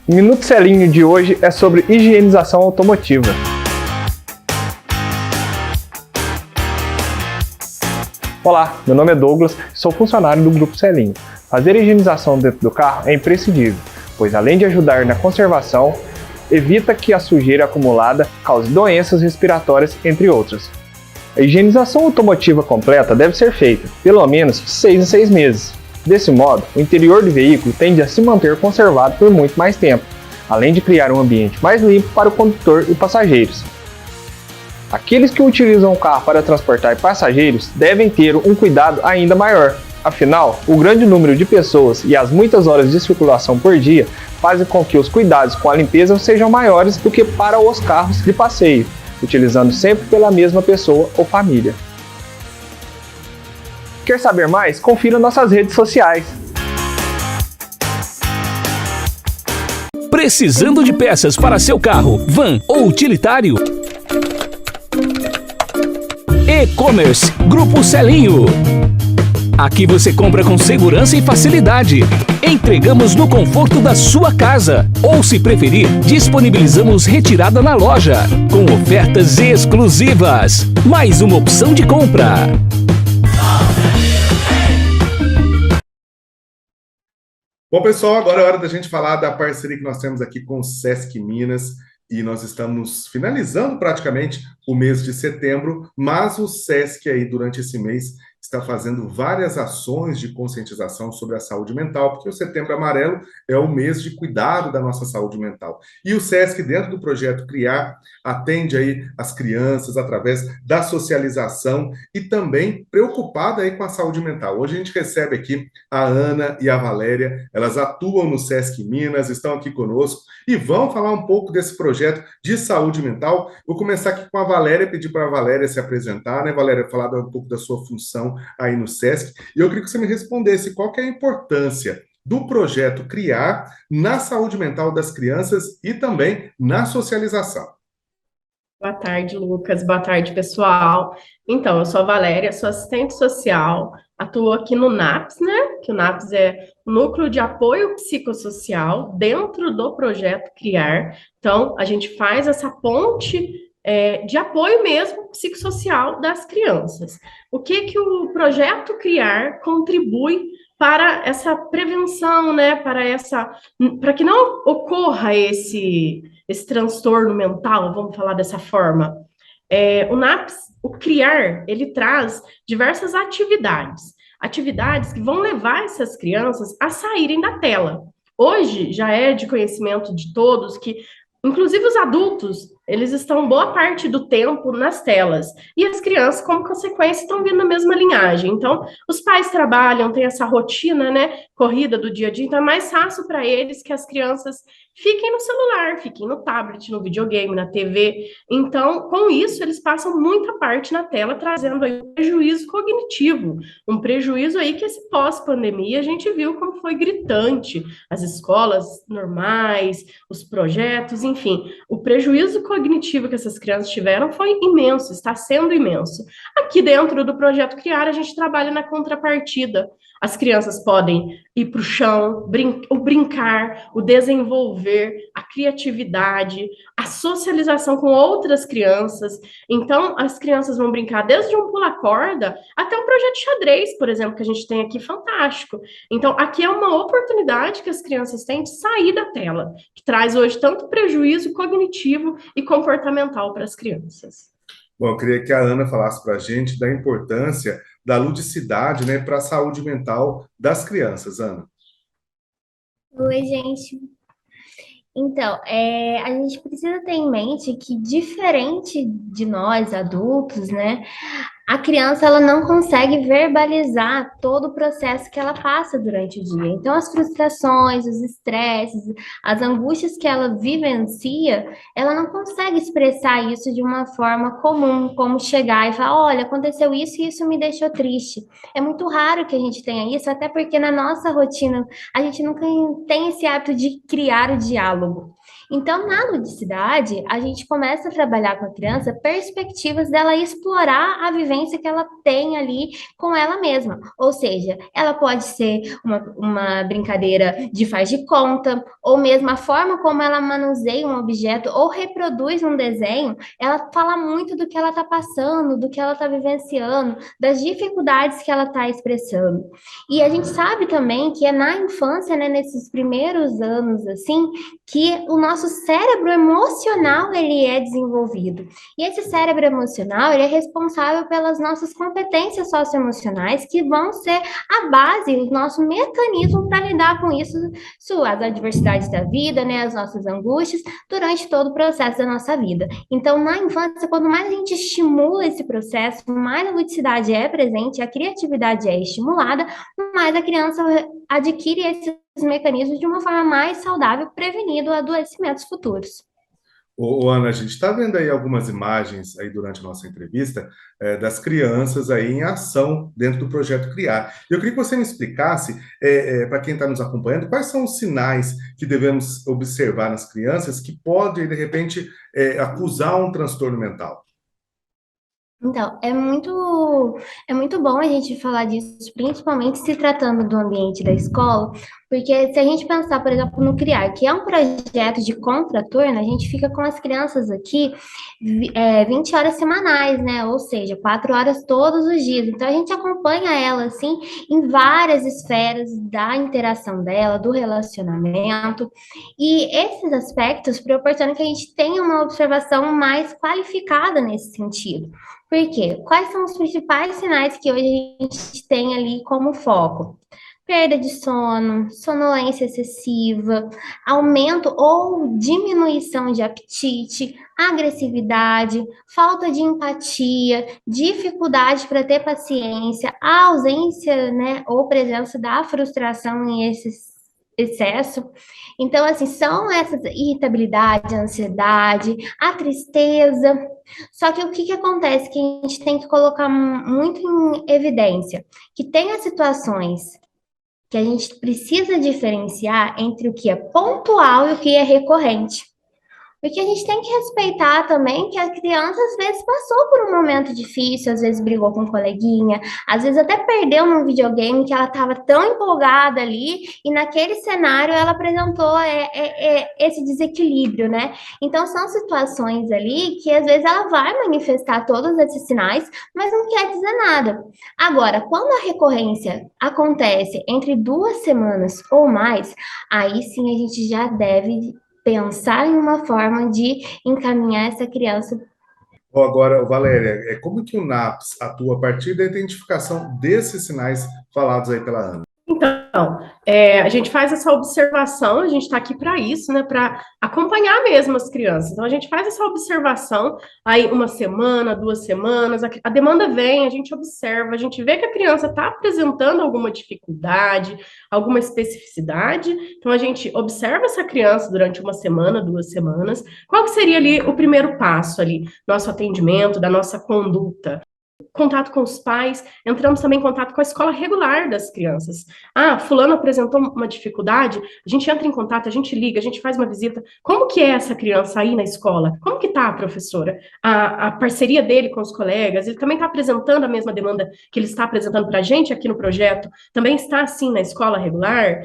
O Minuto Celinho de hoje é sobre higienização automotiva. Olá, meu nome é Douglas, sou funcionário do Grupo Celinho. Fazer higienização dentro do carro é imprescindível, pois além de ajudar na conservação, evita que a sujeira acumulada cause doenças respiratórias, entre outras. A higienização automotiva completa deve ser feita, pelo menos de 6 em 6 meses. Desse modo, o interior do veículo tende a se manter conservado por muito mais tempo, além de criar um ambiente mais limpo para o condutor e passageiros. Aqueles que utilizam o carro para transportar passageiros devem ter um cuidado ainda maior. Afinal, o grande número de pessoas e as muitas horas de circulação por dia fazem com que os cuidados com a limpeza sejam maiores do que para os carros de passeio, utilizando sempre pela mesma pessoa ou família. Quer saber mais? Confira nossas redes sociais. Precisando de peças para seu carro, van ou utilitário? E-commerce Grupo Celinho. Aqui você compra com segurança e facilidade. Entregamos no conforto da sua casa. Ou, se preferir, disponibilizamos retirada na loja, com ofertas exclusivas. Mais uma opção de compra. Bom, pessoal, agora é hora da gente falar da parceria que nós temos aqui com o Sesc Minas. E nós estamos finalizando praticamente o mês de setembro, mas o Sesc aí, durante esse mês, está fazendo várias ações de conscientização sobre a saúde mental, porque o Setembro Amarelo é o mês de cuidado da nossa saúde mental. E o Sesc, dentro do projeto Criar, atende aí as crianças através da socialização e também preocupada aí com a saúde mental. Hoje a gente recebe aqui a Ana e a Valéria, elas atuam no Sesc Minas, estão aqui conosco e vão falar um pouco desse projeto de saúde mental. Vou começar aqui com a Valéria, pedir para a Valéria se apresentar, né, Valéria, falar um pouco da sua função aí no Sesc, e eu queria que você me respondesse qual que é a importância do projeto Criar na saúde mental das crianças e também na socialização. Boa tarde, Lucas. Boa tarde, pessoal. Então, eu sou a Valéria, sou assistente social, atuo aqui no NAPS, né? Que o NAPS é o Núcleo de Apoio Psicossocial dentro do projeto Criar. Então, a gente faz essa ponte de apoio mesmo psicossocial das crianças. O que o projeto Criar contribui para essa prevenção, né? Para que não ocorra esse transtorno mental, vamos falar dessa forma. O NAPS, o Criar, ele traz diversas atividades que vão levar essas crianças a saírem da tela. Hoje já é de conhecimento de todos que, inclusive os adultos, eles estão boa parte do tempo nas telas. E as crianças, como consequência, estão vindo na mesma linhagem. Então, os pais trabalham, têm essa rotina, né, corrida do dia a dia, então é mais fácil para eles que as crianças fiquem no celular, fiquem no tablet, no videogame, na TV. Então, com isso, eles passam muita parte na tela, trazendo aí um prejuízo cognitivo, um prejuízo aí que esse pós-pandemia a gente viu como foi gritante. As escolas normais, os projetos, enfim, o prejuízo cognitivo que essas crianças tiveram foi imenso, está sendo imenso. Aqui dentro do projeto Criar, a gente trabalha na contrapartida. As crianças podem ir para o chão, o brincar, o desenvolver, a criatividade, a socialização com outras crianças. Então, as crianças vão brincar desde um pula-corda até um projeto de xadrez, por exemplo, que a gente tem aqui, fantástico. Então, aqui é uma oportunidade que as crianças têm de sair da tela, que traz hoje tanto prejuízo cognitivo e comportamental para as crianças. Bom, eu queria que a Ana falasse para a gente da importância da ludicidade, né, para a saúde mental das crianças, Ana. Oi, gente. Então, a gente precisa ter em mente que, diferente de nós, adultos, né, a criança ela não consegue verbalizar todo o processo que ela passa durante o dia. Então, as frustrações, os estresses, as angústias que ela vivencia, ela não consegue expressar isso de uma forma comum, como chegar e falar, olha, aconteceu isso e isso me deixou triste. É muito raro que a gente tenha isso, até porque na nossa rotina a gente nunca tem esse hábito de criar o diálogo. Então, na ludicidade, a gente começa a trabalhar com a criança perspectivas dela explorar a vivência que ela tem ali com ela mesma. Ou seja, ela pode ser uma brincadeira de faz de conta, ou mesmo a forma como ela manuseia um objeto ou reproduz um desenho, ela fala muito do que ela está passando, do que ela está vivenciando, das dificuldades que ela está expressando. E a gente sabe também que é na infância, né, nesses primeiros anos, assim, que o nosso cérebro emocional, ele é desenvolvido. E esse cérebro emocional, ele é responsável pelas nossas competências socioemocionais, que vão ser a base, o nosso mecanismo para lidar com isso, as adversidades da vida, né, as nossas angústias, durante todo o processo da nossa vida. Então, na infância, quanto mais a gente estimula esse processo, mais a ludicidade é presente, a criatividade é estimulada, mais a criança adquire esses mecanismos de uma forma mais saudável, prevenindo adoecimentos futuros. Ana, a gente está vendo aí algumas imagens aí durante a nossa entrevista das crianças aí em ação dentro do projeto Criar. Eu queria que você me explicasse, para quem está nos acompanhando, quais são os sinais que devemos observar nas crianças que podem, de repente, acusar um transtorno mental. Então, é muito bom a gente falar disso, principalmente se tratando do ambiente da escola, porque se a gente pensar, por exemplo, no Criar, que é um projeto de contraturno, a gente fica com as crianças aqui 20 horas semanais, né? Ou seja, 4 horas todos os dias. Então, a gente acompanha ela, assim, em várias esferas da interação dela, do relacionamento, e esses aspectos proporcionam que a gente tenha uma observação mais qualificada nesse sentido. Por quê? Quais são os principais sinais que hoje a gente tem ali como foco? Perda de sono, sonolência excessiva, aumento ou diminuição de apetite, agressividade, falta de empatia, dificuldade para ter paciência, a ausência, né, ou presença da frustração em excesso. Então, assim, são essas irritabilidade, a ansiedade, a tristeza. Só que o que acontece? Que a gente tem que colocar muito em evidência, que tem as situações que a gente precisa diferenciar entre o que é pontual e o que é recorrente. Porque a gente tem que respeitar também que a criança às vezes passou por um momento difícil, às vezes brigou com um coleguinha, às vezes até perdeu num videogame que ela estava tão empolgada ali e naquele cenário ela apresentou esse desequilíbrio, né? Então são situações ali que às vezes ela vai manifestar todos esses sinais, mas não quer dizer nada. Agora, quando a recorrência acontece entre 2 semanas ou mais, aí sim a gente já deve pensar em uma forma de encaminhar essa criança. Agora, Valéria, como que o NAPS atua a partir da identificação desses sinais falados aí pela Ana? Então, a gente faz essa observação, a gente está aqui para isso, né, para acompanhar mesmo as crianças. Então, a gente faz essa observação, aí 1 semana, 2 semanas, a demanda vem, a gente observa, a gente vê que a criança está apresentando alguma dificuldade, alguma especificidade, então a gente observa essa criança durante 1 semana, 2 semanas, qual que seria ali o primeiro passo ali, nosso atendimento, da nossa conduta? Contato com os pais, entramos também em contato com a escola regular das crianças. Ah, fulano apresentou uma dificuldade, a gente entra em contato, a gente liga, a gente faz uma visita. Como que é essa criança aí na escola? Como que tá, professora? A parceria dele com os colegas, ele também está apresentando a mesma demanda que ele está apresentando para a gente aqui no projeto? Também está assim na escola regular?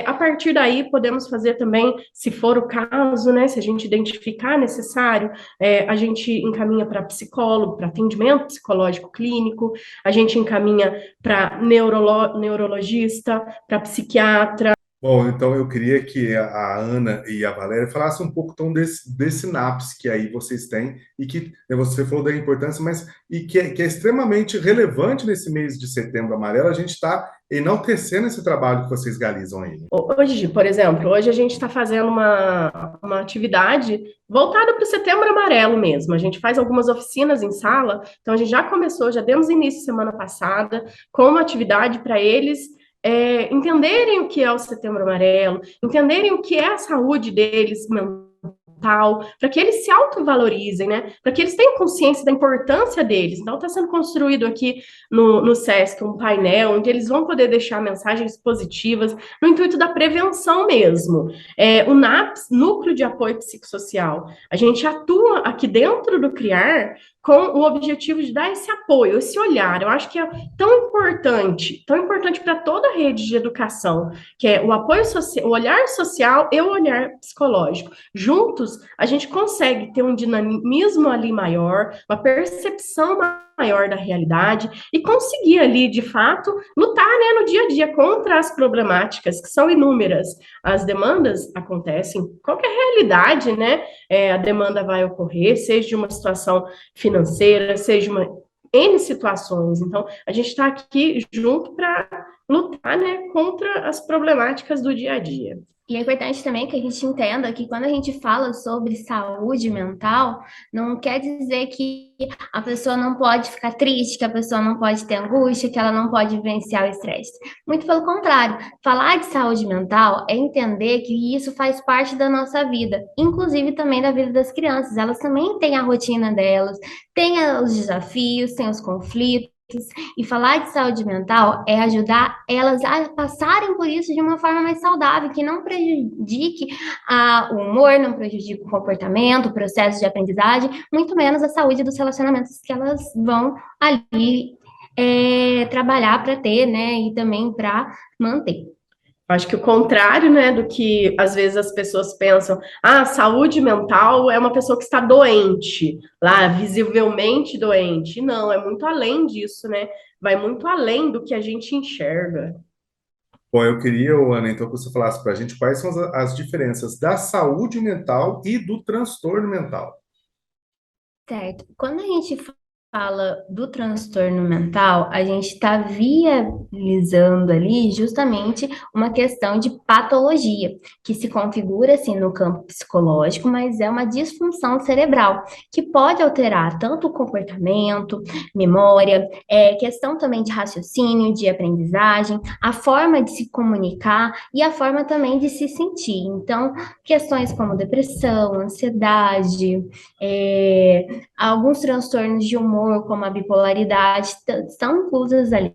A partir daí, podemos fazer também, se for o caso, né, se a gente identificar necessário, a gente encaminha para psicólogo, para atendimento psicológico clínico, a gente encaminha para neurologista, para psiquiatra. Bom, então eu queria que a Ana e a Valéria falassem um pouco então, desse NAPS que aí vocês têm e que você falou da importância, mas e que é extremamente relevante nesse mês de Setembro Amarelo, a gente está enaltecendo esse trabalho que vocês realizam aí. Hoje, por exemplo, hoje a gente está fazendo uma atividade voltada para o Setembro Amarelo mesmo. A gente faz algumas oficinas em sala, então a gente já começou, já demos início semana passada, com uma atividade para eles entenderem o que é o Setembro Amarelo, entenderem o que é a saúde deles mental, mental, para que eles se autovalorizem, né? Para que eles tenham consciência da importância deles. Então, está sendo construído aqui no SESC um painel onde eles vão poder deixar mensagens positivas no intuito da prevenção mesmo. O NAPS, Núcleo de Apoio Psicossocial, a gente atua aqui dentro do CRIAR com o objetivo de dar esse apoio, esse olhar. Eu acho que é tão importante para toda a rede de educação, que é o apoio social, o olhar social e o olhar psicológico. Juntos, a gente consegue ter um dinamismo ali maior, uma percepção maior da realidade e conseguir ali, de fato, lutar, né, no dia a dia contra as problemáticas, que são inúmeras. As demandas acontecem, qualquer realidade, né, a demanda vai ocorrer, seja de uma situação financeira, seja uma N situações. Então, a gente está aqui junto para lutar, né, contra as problemáticas do dia a dia. E é importante também que a gente entenda que quando a gente fala sobre saúde mental, não quer dizer que a pessoa não pode ficar triste, que a pessoa não pode ter angústia, que ela não pode vivenciar o estresse. Muito pelo contrário, falar de saúde mental é entender que isso faz parte da nossa vida, inclusive também da vida das crianças. Elas também têm a rotina delas, têm os desafios, têm os conflitos. E falar de saúde mental é ajudar elas a passarem por isso de uma forma mais saudável, que não prejudique o humor, não prejudique o comportamento, o processo de aprendizagem, muito menos a saúde dos relacionamentos que elas vão ali trabalhar para ter, né, e também para manter. Acho que o contrário, né, do que às vezes as pessoas pensam, saúde mental é uma pessoa que está doente, lá, visivelmente doente. Não, é muito além disso, né? Vai muito além do que a gente enxerga. Bom, eu queria, Ana, então, que você falasse para a gente quais são as diferenças da saúde mental e do transtorno mental. Certo. Quando a gente fala do transtorno mental, a gente está viabilizando ali justamente uma questão de patologia, que se configura assim no campo psicológico, mas é uma disfunção cerebral, que pode alterar tanto o comportamento, memória, questão também de raciocínio, de aprendizagem, a forma de se comunicar e a forma também de se sentir. Então, questões como depressão, ansiedade, alguns transtornos de humor, como a bipolaridade, são inclusas ali.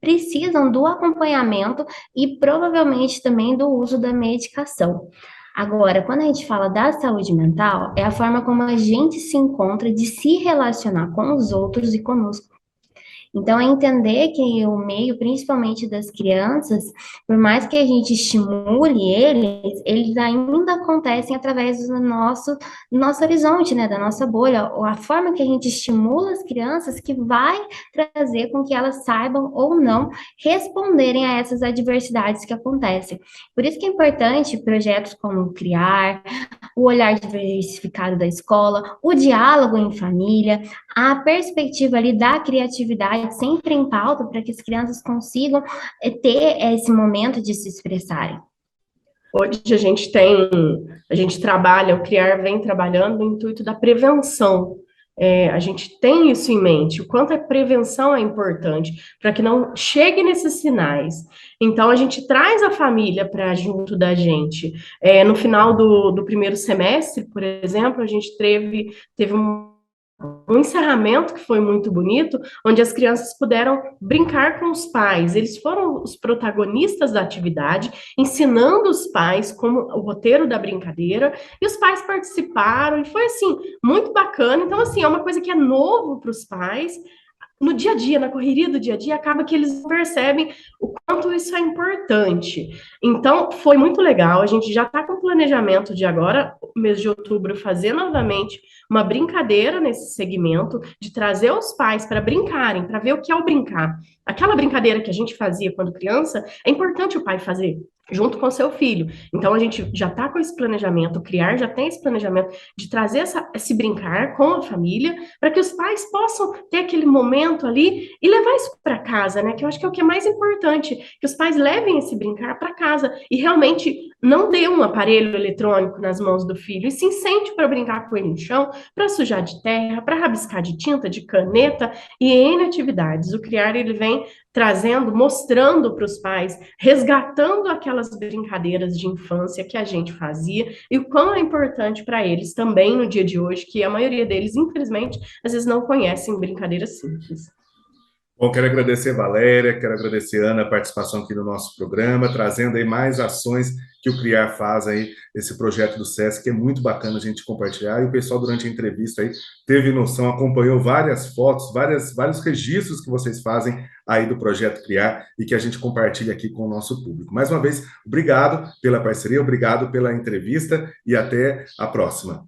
Precisam do acompanhamento e provavelmente também do uso da medicação. Agora, quando a gente fala da saúde mental, é a forma como a gente se encontra de se relacionar com os outros e conosco. Então, é entender que o meio, principalmente das crianças, por mais que a gente estimule eles ainda acontecem através do nosso horizonte, né, da nossa bolha, ou a forma que a gente estimula as crianças que vai trazer com que elas saibam ou não responderem a essas adversidades que acontecem. Por isso que é importante projetos como o CRIAR, o olhar diversificado da escola, o diálogo em família, a perspectiva ali da criatividade sempre em pauta para que as crianças consigam ter esse momento de se expressarem. Hoje a gente trabalha, o CRIAR vem trabalhando no intuito da prevenção. A gente tem isso em mente, o quanto a prevenção é importante para que não chegue nesses sinais. Então, a gente traz a família para junto da gente. No final do primeiro semestre, por exemplo, a gente teve um encerramento que foi muito bonito, onde as crianças puderam brincar com os pais. Eles foram os protagonistas da atividade, ensinando os pais como o roteiro da brincadeira, e os pais participaram, e foi, assim, muito bacana. Então, assim, é uma coisa que é novo para os pais. No dia a dia, na correria do dia a dia, acaba que eles percebem o quanto isso é importante. Então, foi muito legal. A gente já está com o planejamento de agora, mês de outubro, fazer novamente uma brincadeira nesse segmento, de trazer os pais para brincarem, para ver o que é o brincar. Aquela brincadeira que a gente fazia quando criança, é importante o pai fazer junto com seu filho. Então, a gente já está com esse planejamento, o CRIAR já tem esse planejamento de trazer esse brincar com a família, para que os pais possam ter aquele momento ali e levar isso para casa, né? Que eu acho que é o que é mais importante, que os pais levem esse brincar para casa e realmente não dê um aparelho eletrônico nas mãos do filho e se incente para brincar com ele no chão, para sujar de terra, para rabiscar de tinta, de caneta e N atividades. O Criar, ele vem trazendo, mostrando para os pais, resgatando aquelas brincadeiras de infância que a gente fazia e o quão é importante para eles também no dia de hoje, que a maioria deles, infelizmente, às vezes não conhecem brincadeiras simples. Bom, quero agradecer, Valéria, quero agradecer, Ana, a participação aqui no nosso programa, trazendo aí mais ações que o Criar faz aí, esse projeto do SESC, que é muito bacana a gente compartilhar, e o pessoal, durante a entrevista aí, teve noção, acompanhou várias fotos, vários registros que vocês fazem aí do projeto Criar, e que a gente compartilha aqui com o nosso público. Mais uma vez, obrigado pela parceria, obrigado pela entrevista, e até a próxima.